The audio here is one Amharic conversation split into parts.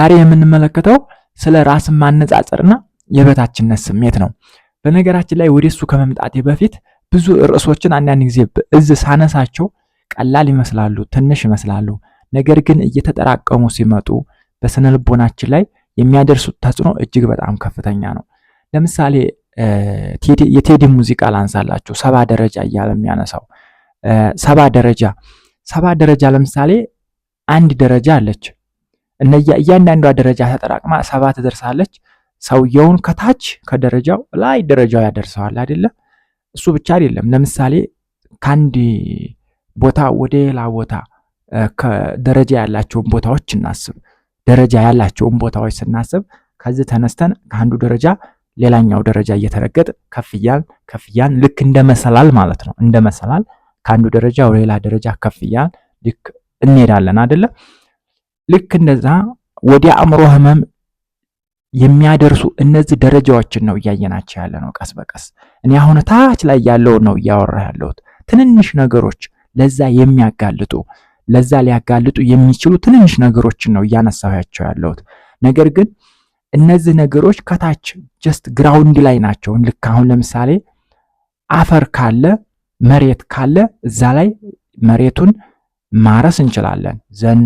ዛሬ የምንመለከተው ስለ ራስን ማነጻጸርና የበታችነት ስሜት ነው። በነገራችን ላይ ወደሱ ከመምጣቴ በፊት ብዙ ርዕሶችን አንዳንድ ጊዜ በእዝ ሳነሳቸው ቀላል ይመስላሉ፣ ትንሽ ይመስላሉ። ነገር ግን እየተጠራቀሙ ሲመጡ በስነ ልቦናችን ላይ የሚያደርሱት ተጽዕኖ እጅግ በጣም ከፍተኛ ነው። ለምሳሌ የቴዲ ሙዚቃ ላንሳላችሁ። 70 ደረጃ እያለ የሚያነሳው 70 ደረጃ ለምሳሌ አንድ ደረጃ አለች። እያንዳንዷ ደረጃ ተጠራቅማ 7 ትደርሳለች። ሰውየውን ከታች ከደረጃው ላይ ደረጃው ያደርሰዋል አይደለ? እሱ ብቻ አይደለም። ለምሳሌ ከአንድ ቦታ ወደ ሌላ ቦታ ከደረጃ ያላቸውን ቦታዎች እናስብ። ደረጃ ያላቸውን ቦታዎች ስናስብ ከዚህ ተነስተን ከአንዱ ደረጃ ሌላኛው ደረጃ እየተረገጥ ከፍያን ልክ እንደ መሰላል ማለት ነው። እንደ መሰላል ከአንዱ ደረጃ ወደ ሌላ ደረጃ ከፍያን ልክ እንሄዳለን አይደለ? ልክ እንደዛ ወደ አእምሮ ህመም የሚያደርሱ እነዚህ ደረጃዎችን ነው እያየናቸው ያለ ነው ቀስ በቀስ። እኔ አሁን ታች ላይ ያለውን ነው እያወራ ያለሁት። ትንንሽ ነገሮች ለዛ ሊያጋልጡ የሚችሉ ትንንሽ ነገሮችን ነው እያነሳኋቸው ያለሁት። ነገር ግን እነዚህ ነገሮች ከታች ጀስት ግራውንድ ላይ ናቸው። ልክ አሁን ለምሳሌ አፈር ካለ መሬት ካለ እዛ ላይ መሬቱን ማረስ እንችላለን፣ ዘን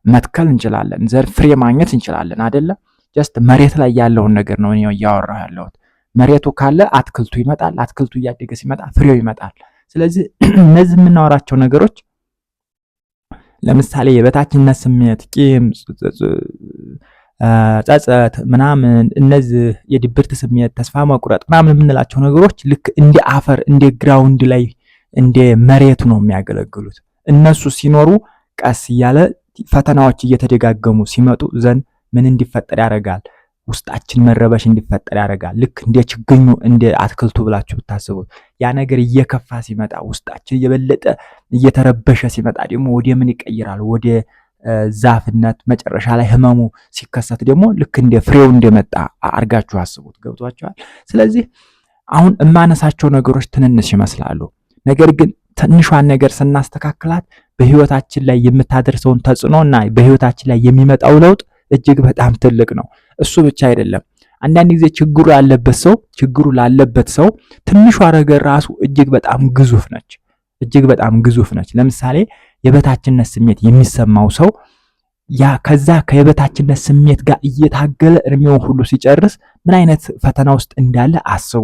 መትከል እንችላለን፣ ዘር ፍሬ ማግኘት እንችላለን አይደለ? ጀስት መሬት ላይ ያለውን ነገር ነው እያወራሁ ያለሁት። መሬቱ ካለ አትክልቱ ይመጣል፣ አትክልቱ እያደገ ሲመጣ ፍሬው ይመጣል። ስለዚህ እነዚህ የምናወራቸው ነገሮች ለምሳሌ የበታችነት ስሜት፣ ቂም፣ ጸጸት ምናምን፣ እነዚህ የድብርት ስሜት፣ ተስፋ መቁረጥ ምናምን የምንላቸው ነገሮች ልክ እንደ አፈር እንደ ግራውንድ ላይ እንደ መሬቱ ነው የሚያገለግሉት። እነሱ ሲኖሩ ቀስ እያለ ፈተናዎች እየተደጋገሙ ሲመጡ ዘንድ ምን እንዲፈጠር ያደርጋል? ውስጣችን መረበሽ እንዲፈጠር ያደርጋል። ልክ እንደ ችግኙ እንደ አትክልቱ ብላችሁ ብታስቡት ያ ነገር እየከፋ ሲመጣ ውስጣችን እየበለጠ እየተረበሸ ሲመጣ ደግሞ ወደ ምን ይቀይራል? ወደ ዛፍነት። መጨረሻ ላይ ህመሙ ሲከሰት ደግሞ ልክ እንደ ፍሬው እንደመጣ አርጋችሁ አስቡት። ገብቷችኋል? ስለዚህ አሁን የማነሳቸው ነገሮች ትንንሽ ይመስላሉ። ነገር ግን ትንሿን ነገር ስናስተካክላት በህይወታችን ላይ የምታደርሰውን ተጽዕኖና በህይወታችን ላይ የሚመጣው ለውጥ እጅግ በጣም ትልቅ ነው። እሱ ብቻ አይደለም። አንዳንድ ጊዜ ችግሩ ላለበት ሰው ትንሿ ነገር ራሱ እጅግ በጣም ግዙፍ ነች። ለምሳሌ የበታችነት ስሜት የሚሰማው ሰው ከዛ ከየበታችነት ስሜት ጋር እየታገለ እድሜውን ሁሉ ሲጨርስ ምን አይነት ፈተና ውስጥ እንዳለ አስቡ።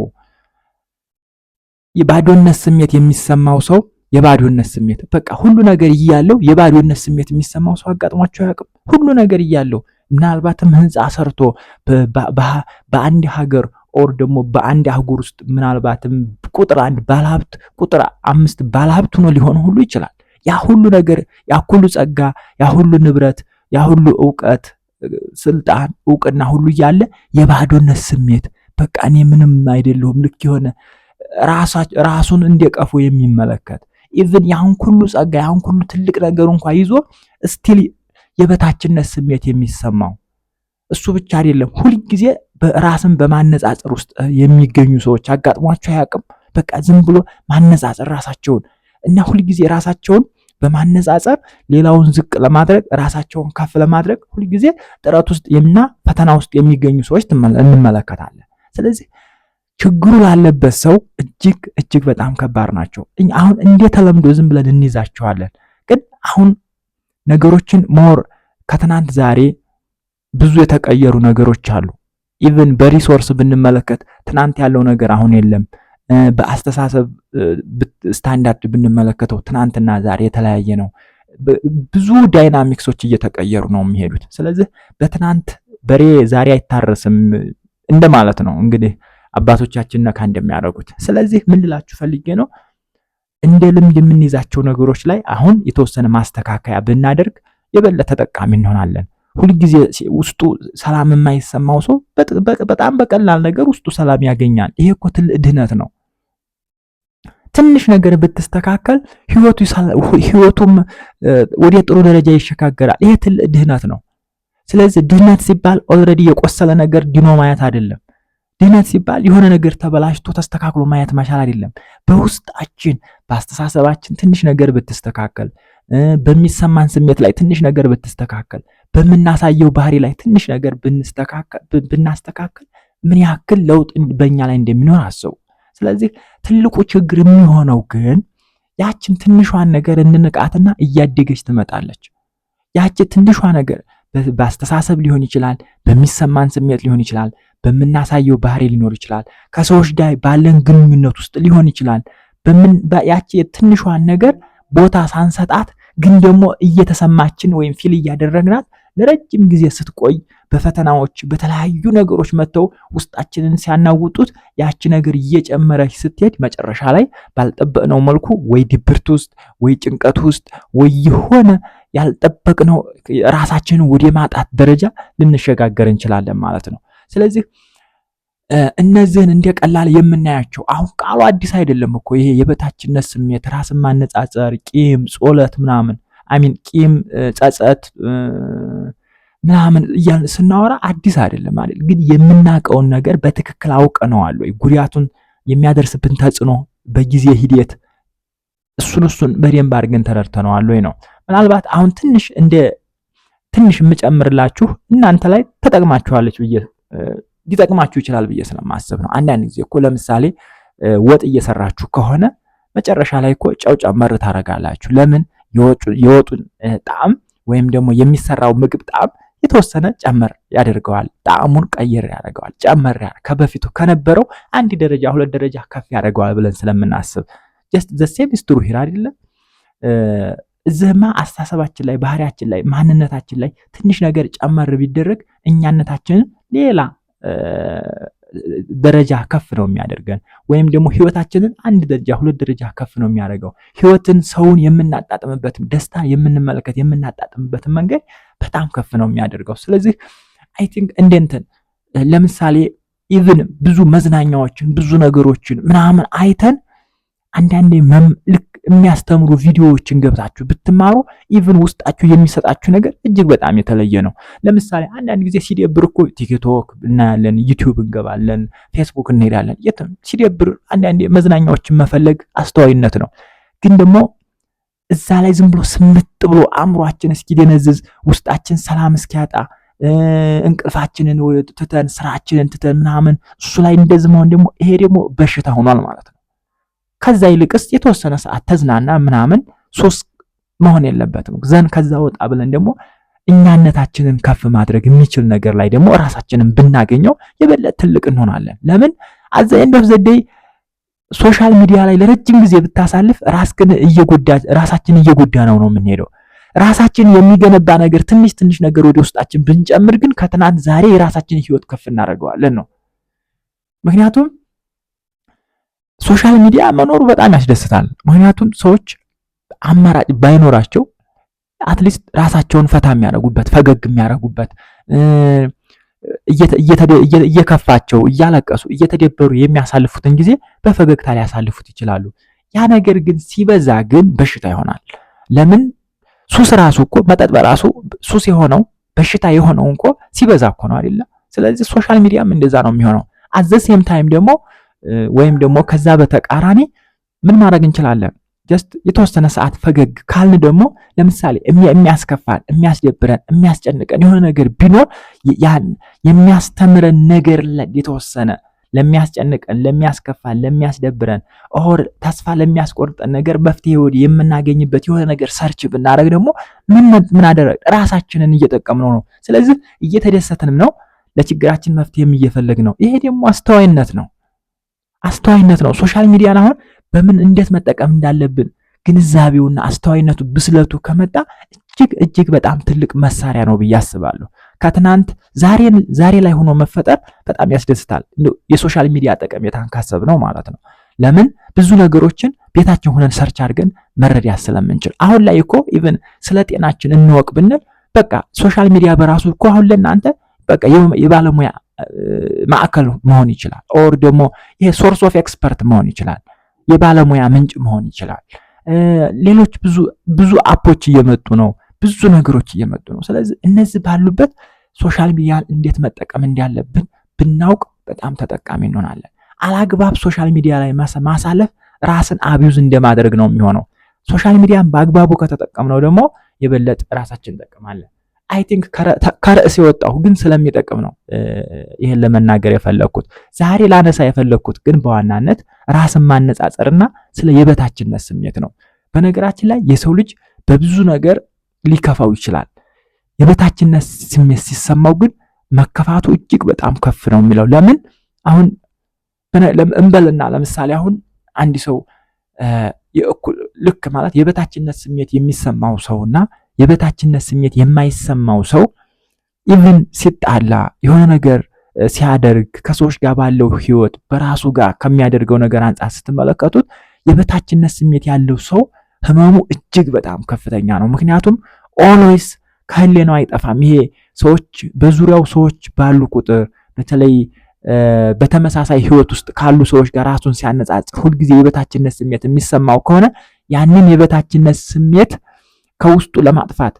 የባዶነት ስሜት የሚሰማው ሰው የባዶነት ስሜት በቃ ሁሉ ነገር እያለው የባዶነት ስሜት የሚሰማው ሰው አጋጥሟቸው አያውቅም? ሁሉ ነገር እያለው ምናልባትም ህንፃ ሰርቶ በአንድ ሀገር ኦር ደግሞ በአንድ አህጉር ውስጥ ምናልባትም ቁጥር 1 ባለሀብት ቁጥር 5 ባለሀብት ሆኖ ሊሆን ሁሉ ይችላል። ያ ሁሉ ነገር፣ ያ ሁሉ ጸጋ፣ ያ ሁሉ ንብረት፣ ያ ሁሉ ዕውቀት፣ ስልጣን፣ ዕውቅና ሁሉ እያለ የባዶነት ስሜት በቃ እኔ ምንም አይደለሁም ልክ የሆነ ራሱን እንደቀፉ የሚመለከት ኢቭን ያን ሁሉ ጸጋ ያን ሁሉ ትልቅ ነገር እንኳን ይዞ ስቲል የበታችነት ስሜት የሚሰማው እሱ ብቻ አይደለም። ሁሉ ጊዜ በራስን በማነጻጸር ውስጥ የሚገኙ ሰዎች አጋጥሟቸው አያውቅም? በቃ ዝም ብሎ ማነጻጸር ራሳቸውን እና ሁሉ ጊዜ ራሳቸውን በማነጻጸር ሌላውን ዝቅ ለማድረግ ራሳቸውን ከፍ ለማድረግ ሁሉ ጊዜ ጥረት ውስጥ እና ፈተና ውስጥ የሚገኙ ሰዎች እንመለከታለን። ስለዚህ ችግሩ ላለበት ሰው እጅግ በጣም ከባድ ናቸው። አሁን እንደተለምዶ ዝም ብለን እንይዛቸዋለን። ግን አሁን ነገሮችን ሞር ከትናንት ዛሬ ብዙ የተቀየሩ ነገሮች አሉ። ኢቭን በሪሶርስ ብንመለከት ትናንት ያለው ነገር አሁን የለም። በአስተሳሰብ ስታንዳርድ ብንመለከተው ትናንትና ዛሬ የተለያየ ነው። ብዙ ዳይናሚክሶች እየተቀየሩ ነው የሚሄዱት። ስለዚህ በትናንት በሬ ዛሬ አይታረስም እንደማለት ነው እንግዲህ አባቶቻችን ነካ እንደሚያደርጉት። ስለዚህ ምን ልላችሁ ፈልጌ ነው፣ እንደ ልምድ የምንይዛቸው ነገሮች ላይ አሁን የተወሰነ ማስተካከያ ብናደርግ የበለጠ ተጠቃሚ እንሆናለን። ሁልጊዜ ውስጡ ሰላም የማይሰማው ሰው በጣም በቀላል ነገር ውስጡ ሰላም ያገኛል። ይሄ እኮ ትልቅ ድህነት ነው። ትንሽ ነገር ብትስተካከል ህይወቱም ወደ ጥሩ ደረጃ ይሸጋገራል። ይሄ ትልቅ ድህነት ነው። ስለዚህ ድህነት ሲባል ኦልሬዲ የቆሰለ ነገር ድኖ ማየት አይደለም። ድህነት ሲባል የሆነ ነገር ተበላሽቶ ተስተካክሎ ማየት መቻል አይደለም። በውስጣችን በአስተሳሰባችን ትንሽ ነገር ብትስተካከል፣ በሚሰማን ስሜት ላይ ትንሽ ነገር ብትስተካከል፣ በምናሳየው ባህሪ ላይ ትንሽ ነገር ብናስተካከል ምን ያክል ለውጥ በእኛ ላይ እንደሚኖር አስቡ። ስለዚህ ትልቁ ችግር የሚሆነው ግን ያችን ትንሿን ነገር እንንቃትና እያደገች ትመጣለች። ያቺ ትንሿ ነገር በአስተሳሰብ ሊሆን ይችላል፣ በሚሰማን ስሜት ሊሆን ይችላል፣ በምናሳየው ባህሪ ሊኖር ይችላል፣ ከሰዎች ጋር ባለን ግንኙነት ውስጥ ሊሆን ይችላል። ያቺ ትንሿን ነገር ቦታ ሳንሰጣት ግን ደግሞ እየተሰማችን ወይም ፊል እያደረግናት ለረጅም ጊዜ ስትቆይ በፈተናዎች በተለያዩ ነገሮች መጥተው ውስጣችንን ሲያናውጡት ያቺ ነገር እየጨመረች ስትሄድ መጨረሻ ላይ ባልጠበቅነው መልኩ ወይ ድብርት ውስጥ ወይ ጭንቀት ውስጥ ወይ የሆነ ያልጠበቅነው ራሳችንን ወደ ማጣት ደረጃ ልንሸጋገር እንችላለን ማለት ነው። ስለዚህ እነዚህን እንደ ቀላል የምናያቸው አሁን ቃሉ አዲስ አይደለም እኮ ይሄ የበታችነት ስሜት፣ ራስን ማነጻጸር፣ ቂም፣ ጾለት ምናምን ቂም፣ ጸጸት ምናምን እያልን ስናወራ አዲስ አይደለም አይደል? ግን የምናውቀውን ነገር በትክክል አውቀነዋል ወይ? ጉዳቱን የሚያደርስብን ተጽዕኖ በጊዜ ሂደት እሱን በደንብ አድርገን ተረድተነዋል ወይ ነው። ምናልባት አሁን ትንሽ የምጨምርላችሁ እናንተ ላይ ተጠቅማችኋለች ብዬ ሊጠቅማችሁ ይችላል ብዬ ስለማስብ ነው። አንዳንድ ጊዜ እኮ ለምሳሌ ወጥ እየሰራችሁ ከሆነ መጨረሻ ላይ እኮ ጨው ጨመር ታደርጋላችሁ። ለምን? የወጡን ጣዕም ወይም ደግሞ የሚሰራው ምግብ ጣዕም የተወሰነ ጨመር ያደርገዋል፣ ጣዕሙን ቀየር ያደርገዋል፣ ጨመር ከበፊቱ ከነበረው አንድ ደረጃ 2 ደረጃ ከፍ ያደርገዋል ብለን ስለምናስብ just the same is true here አይደለም። እዚህማ አስተሳሰባችን ላይ ባህሪያችን ላይ ማንነታችን ላይ ትንሽ ነገር ጨመር ቢደረግ እኛነታችንን ሌላ ደረጃ ከፍ ነው የሚያደርገን፣ ወይም ደግሞ ህይወታችንን 1 ደረጃ 2 ደረጃ ከፍ ነው የሚያደርገው። ህይወትን ሰውን የምናጣጥምበትም ደስታ የምናጣጥምበትም መንገድ በጣም ከፍ ነው የሚያደርገው። ስለዚህ አይ ቲንክ እንደንተን ለምሳሌ ኢቭን ብዙ መዝናኛዎችን ብዙ ነገሮችን ምናምን አይተን አንዳንዴ ልክ የሚያስተምሩ ቪዲዮዎችን ገብታችሁ ብትማሩ ኢቭን ውስጣችሁ የሚሰጣችሁ ነገር እጅግ በጣም የተለየ ነው። ለምሳሌ አንዳንድ ጊዜ ሲደብር እኮ ቲክቶክ እናያለን፣ ዩቲዩብ እንገባለን፣ ፌስቡክ እንሄዳለን። የትም ሲደብር አንዳንዴ መዝናኛዎችን መፈለግ አስተዋይነት ነው። ግን ደግሞ እዛ ላይ ዝም ብሎ ስምጥ ብሎ አእምሯችን እስኪደነዝዝ ውስጣችን ሰላም እስኪያጣ እንቅልፋችንን ትተን ስራችንን ትተን ምናምን እሱ ላይ እንደዚህ መሆን ደግሞ ይሄ ደግሞ በሽታ ሆኗል ማለት ነው። ከዛ ይልቅስ የተወሰነ ሰዓት ተዝናና ምናምን ሶስ መሆን የለበትም። ዘን ከዛ ወጣ ብለን ደግሞ እኛነታችንን ከፍ ማድረግ የሚችል ነገር ላይ ደግሞ ራሳችንን ብናገኘው የበለጠ ትልቅ እንሆናለን። ለምን አዘ ኤንድ ኦፍ ዘ ዴይ ሶሻል ሚዲያ ላይ ለረጅም ጊዜ ብታሳልፍ ራሳችን እየጎዳ ነው የምንሄደው። ራሳችን የሚገነባ ነገር ትንሽ ነገር ወደ ውስጣችን ብንጨምር ግን ከትናንት ዛሬ የራሳችንን ህይወት ከፍ እናደርገዋለን ነው። ምክንያቱም ሶሻል ሚዲያ መኖሩ በጣም ያስደስታል። ምክንያቱም ሰዎች አማራጭ ባይኖራቸው አትሊስት ራሳቸውን ፈታ የሚያደርጉበት ፈገግ የሚያደርጉበት እየከፋቸው እያለቀሱ እየተደበሩ የሚያሳልፉትን ጊዜ በፈገግታ ሊያሳልፉት ይችላሉ። ያ ነገር ግን ሲበዛ ግን በሽታ ይሆናል። ለምን? ሱስ ራሱ እኮ መጠጥ በራሱ ሱስ የሆነው በሽታ የሆነው እኮ ሲበዛ እኮ ነው አይደል? ስለዚህ ሶሻል ሚዲያም እንደዛ ነው የሚሆነው። አት ዘ ሴም ታይም ደግሞ ወይም ደግሞ ከዛ በተቃራኒ ምን ማድረግ እንችላለን? ጀስት የተወሰነ ሰዓት ፈገግ ካልን ደግሞ ለምሳሌ የሚያስከፋን፣ የሚያስደብረን፣ የሚያስጨንቀን የሆነ ነገር ቢኖር ያን የሚያስተምረን ነገር የተወሰነ ለሚያስጨንቀን፣ ለሚያስከፋን፣ ለሚያስደብረን ኦር ተስፋ ለሚያስቆርጠን ነገር መፍትሄ የምናገኝበት የሆነ ነገር ሰርች ብናደርግ ደግሞ ምን አደረግ ራሳችንን እየጠቀምነው ነው። ስለዚህ እየተደሰትንም ነው፣ ለችግራችን መፍትሄም እየፈለግን ነው። ይሄ ደግሞ አስተዋይነት ነው። ሶሻል ሚዲያን አሁን በምን እንዴት መጠቀም እንዳለብን ግንዛቤውና አስተዋይነቱ ብስለቱ ከመጣ እጅግ በጣም ትልቅ መሳሪያ ነው ብዬ አስባለሁ። ከትናንት ዛሬ ላይ ሆኖ መፈጠር በጣም ያስደስታል። የሶሻል ሚዲያ ጠቀሜታን ካሰብ ነው ማለት ነው። ለምን ብዙ ነገሮችን ቤታችን ሆነን ሰርች አድርገን መረዳት ስለምንችል። አሁን ላይ እኮ ኢቭን ስለ ጤናችን እንወቅ ብንል በቃ ሶሻል ሚዲያ በራሱ እኮ አሁን ለእናንተ በቃ የባለሙያ ማዕከል መሆን ይችላል። ኦር ደግሞ ይሄ ሶርስ ኦፍ ኤክስፐርት መሆን ይችላል። የባለሙያ ምንጭ መሆን ይችላል። ሌሎች ብዙ አፖች እየመጡ ነው፣ ብዙ ነገሮች እየመጡ ነው። ስለዚህ እነዚህ ባሉበት ሶሻል ሚዲያን እንዴት መጠቀም እንዳለብን ብናውቅ በጣም ተጠቃሚ እንሆናለን። አላግባብ ሶሻል ሚዲያ ላይ ማሳለፍ ራስን አቢዩዝ እንደማድረግ ነው የሚሆነው። ሶሻል ሚዲያን በአግባቡ ከተጠቀምነው ደግሞ የበለጠ ራሳችን እንጠቀማለን። አይ ቲንክ ከርዕስ የወጣሁ ግን ስለሚጠቅም ነው ይሄን ለመናገር የፈለኩት። ዛሬ ላነሳ የፈለኩት ግን በዋናነት ራስን ማነጻጸርና ስለ የበታችነት ስሜት ነው። በነገራችን ላይ የሰው ልጅ በብዙ ነገር ሊከፋው ይችላል። የበታችነት ስሜት ሲሰማው ግን መከፋቱ እጅግ በጣም ከፍ ነው የሚለው። ለምን አሁን እንበልና ለምሳሌ አሁን አንድ ሰው ልክ ማለት የበታችነት ስሜት የሚሰማው ሰውና የበታችነት ስሜት የማይሰማው ሰው ኢቭን ሲጣላ የሆነ ነገር ሲያደርግ ከሰዎች ጋር ባለው ህይወት በራሱ ጋር ከሚያደርገው ነገር አንጻር ስትመለከቱት የበታችነት ስሜት ያለው ሰው ህመሙ እጅግ በጣም ከፍተኛ ነው። ምክንያቱም ኦልዌይስ ከህሊናው አይጠፋም። ይሄ ሰዎች በዙሪያው ሰዎች ባሉ ቁጥር በተለይ በተመሳሳይ ህይወት ውስጥ ካሉ ሰዎች ጋር ራሱን ሲያነጻጽር ሁልጊዜ የበታችነት ስሜት የሚሰማው ከሆነ ያንን የበታችነት ስሜት ከውስጡ ለማጥፋት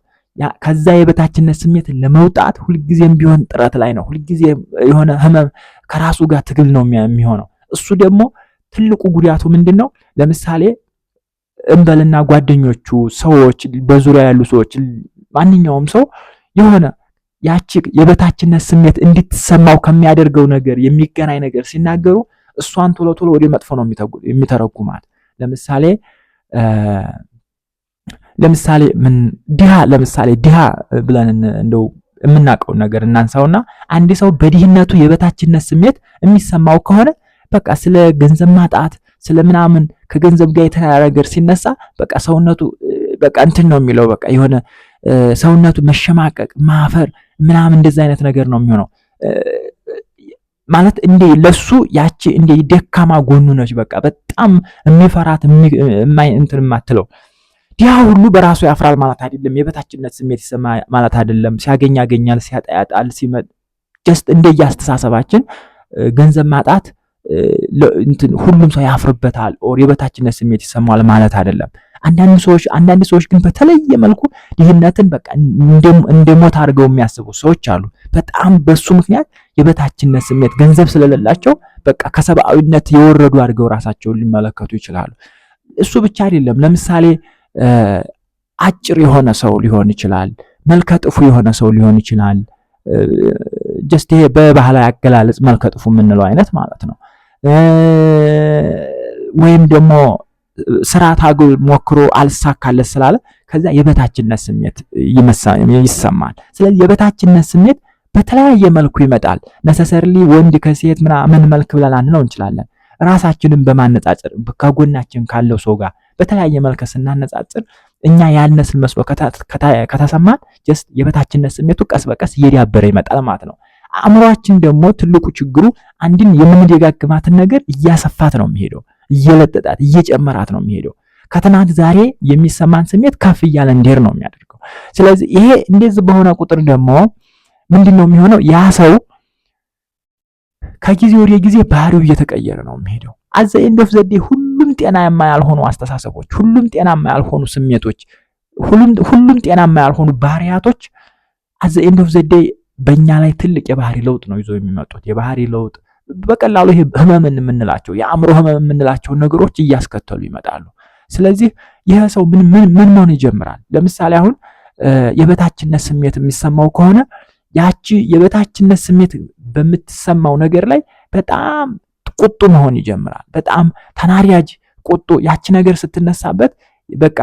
ከዛ የበታችነት ስሜት ለመውጣት ሁልጊዜም ቢሆን ጥረት ላይ ነው። ሁልጊዜ የሆነ ህመም ከራሱ ጋር ትግል ነው የሚሆነው። እሱ ደግሞ ትልቁ ጉዳቱ ምንድነው? ለምሳሌ እንበልና ጓደኞቹ፣ ሰዎች፣ በዙሪያ ያሉ ሰዎች፣ ማንኛውም ሰው የሆነ ያቺ የበታችነት ስሜት እንድትሰማው ከሚያደርገው ነገር የሚገናኝ ነገር ሲናገሩ እሷን ቶሎ ቶሎ ወደ መጥፎ ነው የሚተረጉማት። ለምሳሌ ምን ድሃ ብለን እንደው የምናውቀው ነገር እናንሳውና አንድ ሰው በድህነቱ የበታችነት ስሜት የሚሰማው ከሆነ በቃ ስለ ገንዘብ ማጣት ስለ ምናምን ከገንዘብ ጋር የተያያዘ ነገር ሲነሳ በቃ ሰውነቱ በቃ እንትን ነው የሚለው። በቃ የሆነ ሰውነቱ መሸማቀቅ፣ ማፈር ምናምን እንደዛ አይነት ነገር ነው የሚሆነው። ማለት እንደ ለሱ ያቺ እንደ ደካማ ጎኑ ነች። በቃ በጣም የሚፈራት እንትን የማትለው ዲያ ሁሉ በራሱ ያፍራል ማለት አይደለም። የበታችነት ስሜት ይሰማ ማለት አይደለም። ሲያገኝ ያገኛል፣ ሲያጣ ያጣል። ጀስት እንደየአስተሳሰባችን ገንዘብ ማጣት ሁሉም ሰው ያፍርበታል ኦር የበታችነት ስሜት ይሰማዋል ማለት አይደለም። አንዳንድ ሰዎች ግን በተለየ መልኩ ድህነትን በቃ እንደሞት አድርገው የሚያስቡ ሰዎች አሉ። በጣም በሱ ምክንያት የበታችነት ስሜት ገንዘብ ስለሌላቸው በቃ ከሰብአዊነት የወረዱ አድርገው ራሳቸውን ሊመለከቱ ይችላሉ። እሱ ብቻ አይደለም። ለምሳሌ አጭር የሆነ ሰው ሊሆን ይችላል፣ መልከ ጥፉ የሆነ ሰው ሊሆን ይችላል። ጀስት ይሄ በባህላዊ አገላለጽ መልከ ጥፉ የምንለው አይነት ማለት ነው። ወይም ደግሞ ስራ ታግል ሞክሮ አልሳካለት ስላለ ከዛ የበታችነት ስሜት ይሰማል። ስለዚህ የበታችነት ስሜት በተለያየ መልኩ ይመጣል። ነሰሰርሊ ወንድ ከሴት ምናምን መልክ ብለን አንለው እንችላለን። ራሳችንን በማነጻጸር ከጎናችን ካለው ሰው ጋር በተለያየ መልክ ስናነጻጽር እኛ ያልነስል መስሎ ከተሰማን ጀስት የበታችነት ስሜቱ ቀስ በቀስ እየዳበረ ይመጣል ማለት ነው። አእምሯችን ደግሞ ትልቁ ችግሩ አንድን የምንደጋግማትን ነገር እያሰፋት ነው የሚሄደው፣ እየለጠጣት እየጨመራት ነው የሚሄደው። ከትናንት ዛሬ የሚሰማን ስሜት ከፍ እያለ እንዲሄድ ነው የሚያደርገው። ስለዚህ ይሄ እንደዚህ በሆነ ቁጥር ደግሞ ምንድነው የሚሆነው? ያ ሰው ከጊዜ ወደ ጊዜ ባህሪው እየተቀየረ ነው የሚሄደው። አዘ ኤንድ ኦፍ ዘ ዴይ ሁሉም ጤናማ ያልሆኑ አስተሳሰቦች፣ ሁሉም ጤናማ ያልሆኑ ስሜቶች፣ ሁሉም ጤናማ ያልሆኑ ባህሪያቶች አዘ ኤንድ ኦፍ ዘ ዴይ በእኛ ላይ ትልቅ የባህሪ ለውጥ ነው ይዞ የሚመጡት። የባህሪ ለውጥ በቀላሉ ይሄ ህመምን የምንላቸው የአእምሮ ህመም የምንላቸው ነገሮች እያስከተሉ ይመጣሉ። ስለዚህ ይህ ሰው ምን መሆን ይጀምራል? ለምሳሌ አሁን የበታችነት ስሜት የሚሰማው ከሆነ ያቺ የበታችነት ስሜት በምትሰማው ነገር ላይ በጣም ቁጡ መሆን ይጀምራል። በጣም ተናሪያጅ ቁጡ። ያቺ ነገር ስትነሳበት በቃ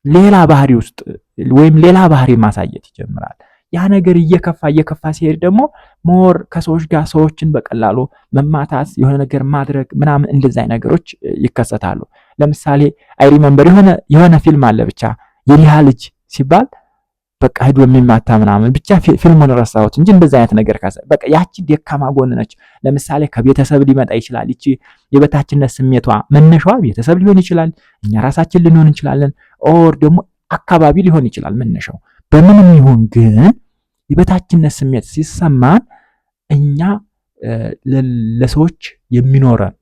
ሌላ ባህሪ ውስጥ ወይም ሌላ ባህሪ ማሳየት ይጀምራል። ያ ነገር እየከፋ ሲሄድ ደግሞ ሞር ከሰዎች ጋር ሰዎችን በቀላሉ መማታት፣ የሆነ ነገር ማድረግ ምናምን እንደዚህ አይነት ነገሮች ይከሰታሉ። ለምሳሌ አይ ሪመምበር የሆነ ፊልም አለ ብቻ የሊሃ ልጅ ሲባል በቃ ሄዶ የሚማታ ምናምን ብቻ ፊልሙን ረሳሁት እንጂ እንደዚህ አይነት ነገር በቃ ያቺ ደካማ ጎን ነች። ለምሳሌ ከቤተሰብ ሊመጣ ይችላል። ይቺ የበታችነት ስሜቷ መነሻዋ ቤተሰብ ሊሆን ይችላል፣ እኛ ራሳችን ልንሆን እንችላለን፣ ኦር ደግሞ አካባቢ ሊሆን ይችላል መነሻው። በምንም ይሁን ግን የበታችነት ስሜት ሲሰማን እኛ ለሰዎች የሚኖረን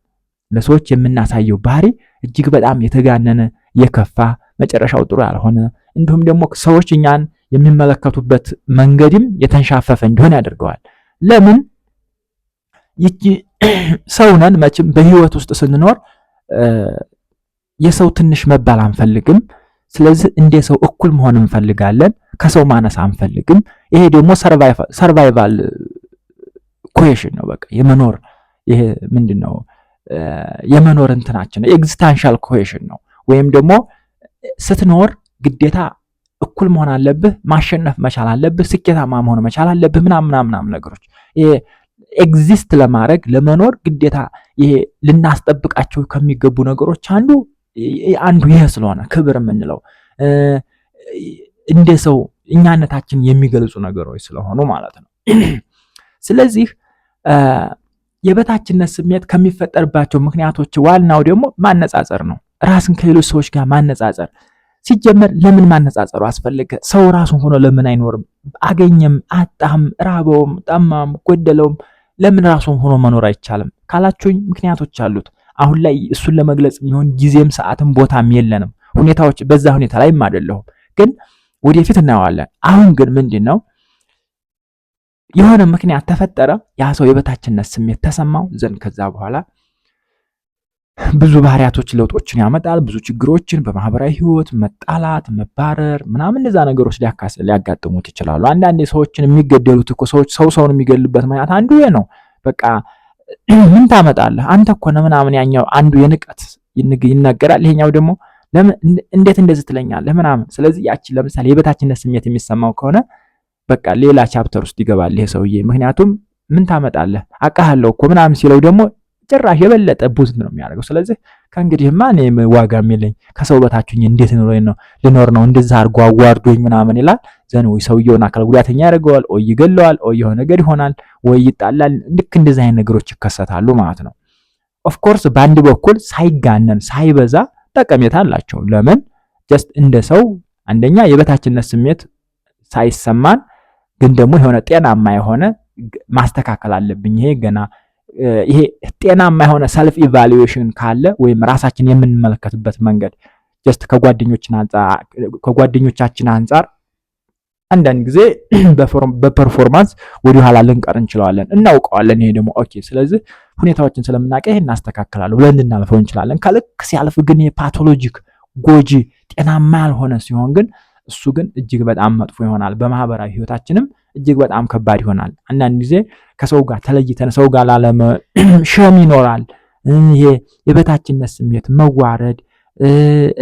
ለሰዎች የምናሳየው ባህሪ እጅግ በጣም የተጋነነ የከፋ መጨረሻው ጥሩ ያልሆነ እንዲሁም ደግሞ ሰዎች እኛን የሚመለከቱበት መንገድም የተንሻፈፈ እንዲሆን ያደርገዋል። ለምን? ይቺ ሰው ነን መቼም በህይወት ውስጥ ስንኖር የሰው ትንሽ መባል አንፈልግም። ስለዚህ እንደ ሰው እኩል መሆን እንፈልጋለን። ከሰው ማነስ አንፈልግም። ይሄ ደግሞ ሰርቫይቫል ኩዌሽን ነው። በቃ የመኖር ይሄ ምንድነው የመኖር እንትናችን ነው። ኤግዚስታንሻል ኩዌሽን ነው። ወይም ደግሞ ስትኖር ግዴታ እኩል መሆን አለብህ፣ ማሸነፍ መቻል አለብህ፣ ስኬታማ መሆን መቻል አለብህ ምናምን ነገሮች ይሄ ኤግዚስት ለማድረግ ለመኖር ግዴታ ይሄ ልናስጠብቃቸው ከሚገቡ ነገሮች አንዱ ይሄ ስለሆነ ክብር የምንለው እንደ ሰው እኛነታችን የሚገልጹ ነገሮች ስለሆኑ ማለት ነው። ስለዚህ የበታችነት ስሜት ከሚፈጠርባቸው ምክንያቶች ዋናው ደግሞ ማነጻጸር ነው። ራስን ከሌሎች ሰዎች ጋር ማነጻጸር። ሲጀመር ለምን ማነጻጸሩ አስፈለገ? ሰው ራሱን ሆኖ ለምን አይኖርም? አገኘም፣ አጣም፣ ራበውም፣ ጠማም፣ ጎደለውም ለምን ራሱን ሆኖ መኖር አይቻልም ካላችሁኝ ምክንያቶች አሉት። አሁን ላይ እሱን ለመግለጽ የሚሆን ጊዜም ሰዓትም ቦታም የለንም። ሁኔታዎች በዛ ሁኔታ ላይም አይደለሁም፣ ግን ወደፊት እናየዋለን። አሁን ግን ምንድነው የሆነ ምክንያት ተፈጠረ፣ ያ ሰው የበታችነት ስሜት ተሰማው ዘንድ ከዛ በኋላ ብዙ ባህሪያቶች ለውጦችን ያመጣል። ብዙ ችግሮችን በማህበራዊ ህይወት መጣላት፣ መባረር ምናምን እንደዛ ነገሮች ሊያጋጥሙት ይችላሉ። አንዳንዴ ሰዎችን የሚገደሉት እኮ ሰውን የሚገልበት ምክንያት አንዱ ይሄ ነው። በቃ ምን ታመጣለህ አንተ እኮ ነው ምናምን፣ ያኛው አንዱ የንቀት ይናገራል፣ ይሄኛው ደግሞ ለምን እንዴት እንደዚህ ትለኛለህ ምናምን። ስለዚህ ያቺ ለምሳሌ የበታችነት ስሜት የሚሰማው ከሆነ በቃ ሌላ ቻፕተር ውስጥ ይገባል ይሄ ሰውዬ። ምክንያቱም ምን ታመጣለህ አውቃለሁ እኮ ምናምን ሲለው ደግሞ ጭራሽ የበለጠ ቡዝ ነው የሚያደርገው። ስለዚህ ከእንግዲህማ እኔም ዋጋ የሚለኝ ከሰው በታችኝ እንዴት ልኖር ነው እንደዛ አድርጎ አዋርዶኝ ምናምን ይላል። ዘን ወይ ሰውየውን አካል ጉዳተኛ ያደርገዋል፣ ወይ ይገለዋል፣ ወይ የሆነ ነገር ይሆናል፣ ወይ ይጣላል። ልክ እንደዚህ አይነት ነገሮች ይከሰታሉ ማለት ነው። ኦፍኮርስ በአንድ በኩል ሳይጋነን ሳይበዛ ጠቀሜታ አላቸው። ለምን ጀስት እንደ ሰው አንደኛ የበታችነት ስሜት ሳይሰማን ግን ደግሞ የሆነ ጤናማ የሆነ ማስተካከል አለብኝ ይሄ ጤናማ የሆነ ሰልፍ ኢቫሉዌሽን ካለ ወይም ራሳችን የምንመለከትበት መንገድ ጀስት ከጓደኞቻችን አንጻር አንዳንድ ጊዜ በፐርፎርማንስ ወደ ኋላ ልንቀር እንችላለን፣ እናውቀዋለን። ይሄ ደግሞ ኦኬ፣ ስለዚህ ሁኔታዎችን ስለምናውቅ ይሄን እናስተካክላለሁ ብለን ልናልፈው እንችላለን። ከልክ ሲያልፍ ግን የፓቶሎጂክ ጎጂ ጤናማ ያልሆነ ሲሆን ግን እሱ ግን እጅግ በጣም መጥፎ ይሆናል። በማህበራዊ ህይወታችንም እጅግ በጣም ከባድ ይሆናል። አንዳንድ ጊዜ ከሰው ጋር ተለይተን ሰው ጋር ሸም ይኖራል። ይሄ የበታችነት ስሜት፣ መዋረድ፣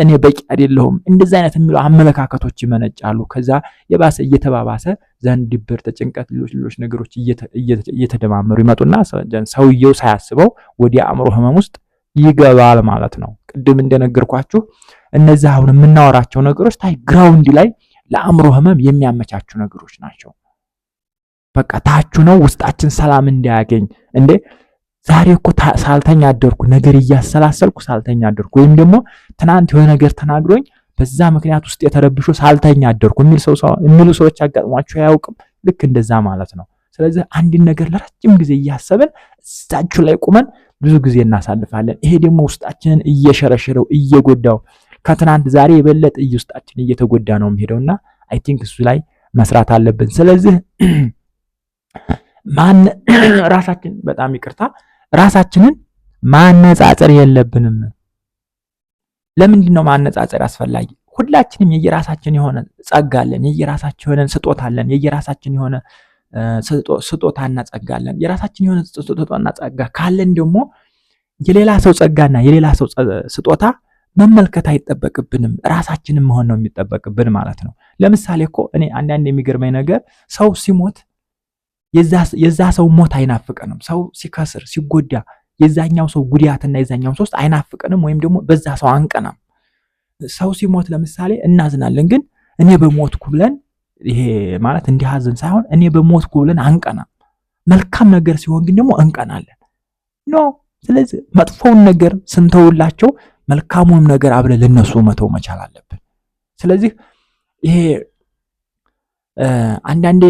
እኔ በቂ አይደለሁም እንደዚህ አይነት የሚሉ አመለካከቶች ይመነጫሉ። ከዛ የባሰ እየተባባሰ ዘንድ ድብርት፣ ጭንቀት፣ ሌሎች ነገሮች እየተደማመሩ ይመጡና ሰውየው ሳያስበው ወደ አእምሮ ህመም ውስጥ ይገባል ማለት ነው። ቅድም እንደነገርኳችሁ እነዚህ አሁን የምናወራቸው ነገሮች ግራውንድ ላይ ለአእምሮ ህመም የሚያመቻቹ ነገሮች ናቸው። በቃ ታቹ ነው ውስጣችን ሰላም እንዳያገኝ። እንዴ ዛሬ እኮ ሳልተኛ አደርኩ፣ ነገር እያሰላሰልኩ ሳልተኛ አደርኩ፣ ወይም ደግሞ ትናንት የሆነ ነገር ተናግሮኝ በዛ ምክንያት ውስጥ የተረብሾ ሳልተኛ አደርኩ የሚሉ ሰዎች አጋጥሟቸው አያውቅም? ልክ እንደዛ ማለት ነው። ስለዚህ አንድን ነገር ለረጅም ጊዜ እያሰብን እዛችሁ ላይ ቁመን ብዙ ጊዜ እናሳልፋለን። ይሄ ደግሞ ውስጣችንን እየሸረሸረው እየጎዳው ከትናንት ዛሬ የበለጠ ውስጣችን እየተጎዳ ነው የሚሄደውና አይ ቲንክ እሱ ላይ መስራት አለብን። ስለዚህ ራሳችንን ማነጻጸር የለብንም። ለምንድን ነው ማነጻጸር አስፈላጊ? ሁላችንም የየራሳችን የሆነ ጸጋ አለን፣ የየራሳችን የሆነ ስጦታ አለን፣ የየራሳችን የሆነ ስጦታና ጸጋ አለን። የራሳችን የሆነ ስጦታና ጸጋ ካለን ደግሞ የሌላ ሰው ጸጋና የሌላ ሰው ስጦታ መመልከት አይጠበቅብንም፣ ራሳችንን መሆን ነው የሚጠበቅብን ማለት ነው። ለምሳሌ እኮ እኔ አንዳንድ የሚገርመኝ ነገር ሰው ሲሞት የዛ ሰው ሞት አይናፍቀንም። ሰው ሲከስር ሲጎዳ የዛኛው ሰው ጉዳትና የዛኛው ሰው አይናፍቀንም፣ ወይም ደግሞ በዛ ሰው አንቀናም። ሰው ሲሞት ለምሳሌ እናዝናለን፣ ግን እኔ በሞትኩ ብለን ይሄ ማለት እንዲያዝን ሳይሆን እኔ በሞትኩ ብለን አንቀናም። መልካም ነገር ሲሆን ግን ደግሞ እንቀናለን ኖ። ስለዚህ መጥፎውን ነገር ስንተውላቸው መልካሙን ነገር አብረን ለነሱ መተው መቻል አለብን። ስለዚህ ይሄ አንዳንዴ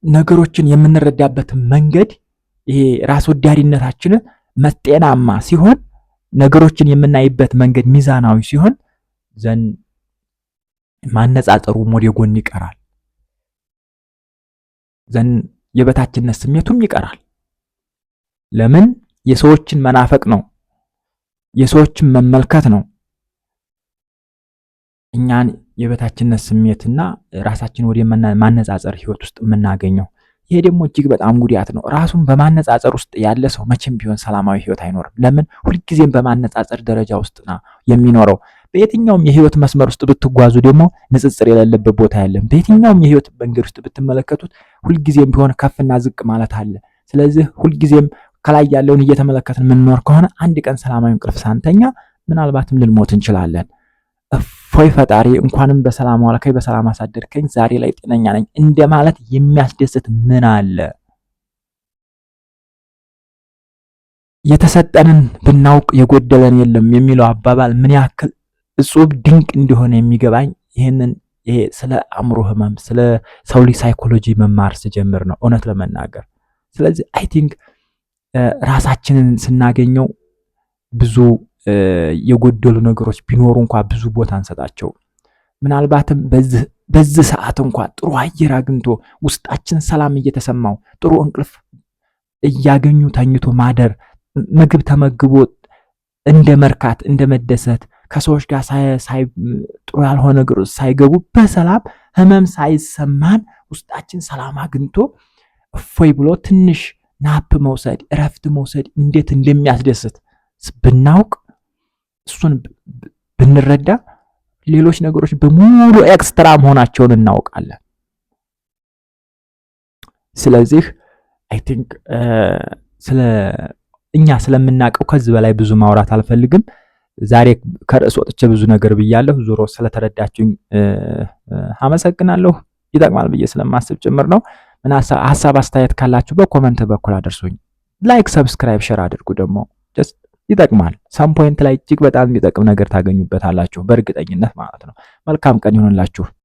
ነገሮችን የምንረዳበት መንገድ ይሄ ራስ ወዳድነታችን መጤናማ ሲሆን፣ ነገሮችን የምናይበት መንገድ ሚዛናዊ ሲሆን ዘንድ ማነጻጸሩ ወደ ጎን ይቀራል። ዘንድ የበታችነት ስሜቱም ይቀራል። ለምን? የሰዎችን መናፈቅ ነው፣ የሰዎችን መመልከት ነው እኛን የበታችነት ስሜትና ራሳችን ወደ ማነጻጸር ህይወት ውስጥ የምናገኘው። ይሄ ደግሞ እጅግ በጣም ጉዳት ነው። ራሱን በማነጻጸር ውስጥ ያለ ሰው መቼም ቢሆን ሰላማዊ ህይወት አይኖርም። ለምን? ሁልጊዜም በማነጻጸር ደረጃ ውስጥ ነው የሚኖረው። በየትኛውም የህይወት መስመር ውስጥ ብትጓዙ ደግሞ ንጽጽር የሌለበት ቦታ የለም። በየትኛውም የህይወት መንገድ ውስጥ ብትመለከቱት ሁልጊዜም ቢሆን ከፍና ዝቅ ማለት አለ። ስለዚህ ሁልጊዜም ከላይ ያለውን እየተመለከትን የምንኖር ከሆነ አንድ ቀን ሰላማዊ እንቅልፍ ሳንተኛ ምናልባትም ልንሞት እንችላለን። እፎይ ፈጣሪ እንኳንም በሰላም ዋልከኝ በሰላም አሳደርከኝ ዛሬ ላይ ጤነኛ ነኝ እንደማለት የሚያስደስት ምን አለ? የተሰጠንን ብናውቅ የጎደለን የለም የሚለው አባባል ምን ያክል እጹብ ድንቅ እንደሆነ የሚገባኝ ይሄ ስለ አእምሮ ህመም ስለ ሰው ልጅ ሳይኮሎጂ መማር ስጀምር ነው እውነት ለመናገር። ስለዚህ አይ ቲንክ ራሳችንን ስናገኘው ብዙ የጎደሉ ነገሮች ቢኖሩ እንኳን ብዙ ቦታ እንሰጣቸው። ምናልባትም በዚህ ሰዓት እንኳን ጥሩ አየር አግኝቶ ውስጣችን ሰላም እየተሰማው ጥሩ እንቅልፍ እያገኙ ተኝቶ ማደር፣ ምግብ ተመግቦ እንደ መርካት እንደ መደሰት ከሰዎች ጋር ጥሩ ያልሆነ ነገር ሳይገቡ በሰላም ህመም ሳይሰማን ውስጣችን ሰላም አግኝቶ እፎይ ብሎ ትንሽ ናፕ መውሰድ እረፍት መውሰድ እንዴት እንደሚያስደስት ብናውቅ እሱን ብንረዳ ሌሎች ነገሮች በሙሉ ኤክስትራ መሆናቸውን እናውቃለን። ስለዚህ አይ ቲንክ እኛ ስለምናውቀው ከዚህ በላይ ብዙ ማውራት አልፈልግም። ዛሬ ከርዕስ ወጥቼ ብዙ ነገር ብያለሁ። ዞሮ ስለተረዳችሁኝ አመሰግናለሁ። ይጠቅማል ብዬ ስለማስብ ጭምር ነው። ምን ሐሳብ አስተያየት ካላችሁ በኮመንት በኩል አድርሱኝ። ላይክ፣ ሰብስክራይብ፣ ሼር አድርጉ። ደግሞ ጀስት ይጠቅማል። ሰም ፖይንት ላይ እጅግ በጣም የሚጠቅም ነገር ታገኙበታላችሁ በእርግጠኝነት ማለት ነው። መልካም ቀን ይሁንላችሁ።